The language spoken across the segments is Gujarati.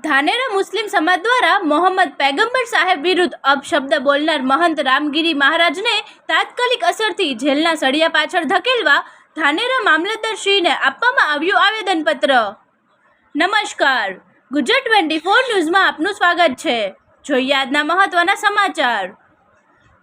ધાનેરા મુસ્લિમ સમાજ દ્વારા મોહમ્મદ પૈગંબર સાહેબ વિરુદ્ધ અપશબ્દ બોલનાર મહંત રામગીરી મહારાજને તાત્કાલિક અસરથી જેલના સળિયા પાછળ ધકેલવા ધાનેરા મામલતદારશ્રીને આપવામાં આવ્યું આવેદનપત્ર। નમસ્કાર, ગુજરાત 24 ન્યૂઝમાં આપનું સ્વાગત છે। જોઈએ આજના મહત્વના સમાચાર।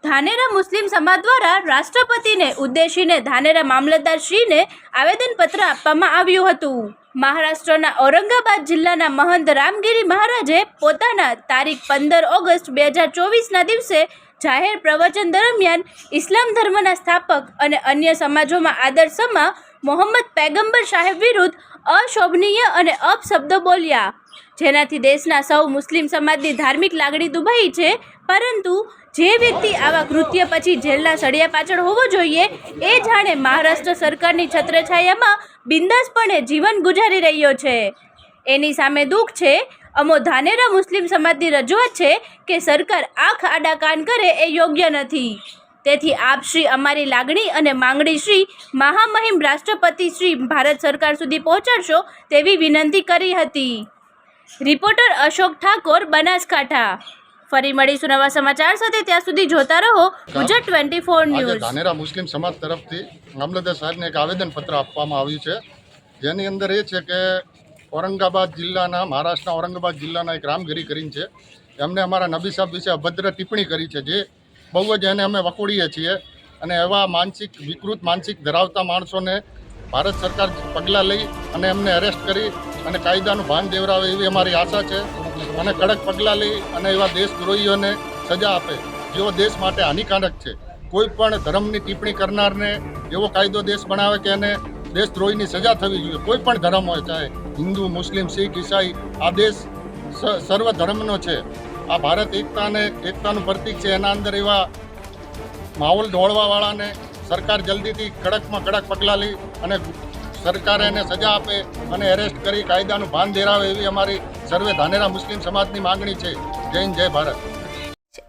ધાનેરા મુસ્લિમ સમાજ દ્વારા રાષ્ટ્રપતિને ઉદ્દેશીને ધાનેરા મામલતદારશ્રીને આવેદનપત્ર આપવામાં આવ્યું હતું। મહારાષ્ટ્રના ઔરંગાબાદ જિલ્લાના મહંત રામગીરી મહારાજે પોતાના તારીખ 15 ઓગસ્ટ 2024ના દિવસે જાહેર પ્રવચન દરમિયાન ઇસ્લામ ધર્મના સ્થાપક અને અન્ય સમાજોમાં આદર્શમાં મોહમ્મદ પૈગંબર સાહેબ વિરુદ્ધ અશોભનીય અને અપશબ્દો બોલ્યા, જેનાથી દેશના સૌ મુસ્લિમ સમાજની ધાર્મિક લાગણી દુભાઈ છે। પરંતુ જે વ્યક્તિ આવા કૃત્ય પછી જેલના સળિયા પાછળ હોવો જોઈએ એ જાણે મહારાષ્ટ્ર સરકારની છત્રછાયામાં બિંદાસપણે જીવન ગુજારી રહ્યો છે। એની સામે દુઃખ છે। અમો ધાનેરા મુસ્લિમ સમાજની રજૂઆત છે કે સરકાર આંખ આડા કાન કરે એ યોગ્ય નથી। તેથી આપ શ્રી અમારી લાગણી અને માંગણી શ્રી મહામહિમ રાષ્ટ્રપતિ શ્રી ભારત સરકાર સુધી પહોંચાડશો તેવી વિનંતી કરી હતી। રિપોર્ટર અશોક ઠાકોર, બનાસકાંઠા। ફરી મળીશું નવા સમાચાર સાથે, ત્યાં સુધી જોતા રહો ગુજરાત 24 ન્યૂઝ। ધાનેરા મુસ્લિમ સમાજ તરફથી મામલતદાર સાહેબને એક આવેદનપત્ર આપવામાં આવ્યું છે, જેની અંદર એ છે કે ઔરંગાબાદ જિલ્લાના મહારાષ્ટ્રના ઔરંગાબાદ જિલ્લાના એક રામગીરી કરીને છે, એમને અમારા નબી સાહેબ વિશે અભદ્ર ટિપ્પણી કરી છે, જે બહુ જ એને અમે વખોડીએ છીએ। અને એવા વિકૃત માનસિક ધરાવતા માણસોને ભારત સરકાર પગલાં લઈ અને એમને અરેસ્ટ કરી અને કાયદાનું ભાન દેવરાવે એવી અમારી આશા છે। અને કડક પગલાં લઈ અને એવા દેશદ્રોહીઓને સજા આપે, જેઓ દેશ માટે હાનિકારક છે। કોઈ પણ ધર્મની ટિપ્પણી કરનારને એવો કાયદો દેશ બનાવે કે એને દેશદ્રોહીની સજા થવી જોઈએ। કોઈ પણ ધર્મ હોય, ચાહે હિન્દુ, મુસ્લિમ, શીખ, ઈસાઈ, આ દેશ સર્વ ધર્મનો છે। આ ભારત એકતાનું પ્રતીક છે। એના અંદર એવા માહોલ ઢોળવાવાળાને સરકાર જલ્દીથી કડકમાં કડક પગલાં લઈ અને સરકાર એને સજા આપે અને એરેસ્ટ કરી કાયદાનું ભાન દેરાવે એવી અમારી સર્વે ધાનેરા મુસ્લિમ સમાજની માંગણી છે। જય હિન્દ, જય ભારત।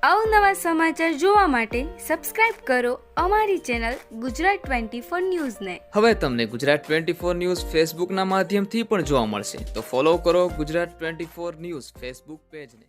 અવનવા સમાચાર જોવા માટે સબસ્ક્રાઇબ કરો અમારી ચેનલ ગુજરાત 24 ન્યૂઝને। હવે તમને ગુજરાત 24 ન્યૂઝ ફેસબુકના માધ્યમથી પણ જોવા મળશે, તો ફોલો કરો ગુજરાત 24 ન્યૂઝ ફેસબુક પેજને।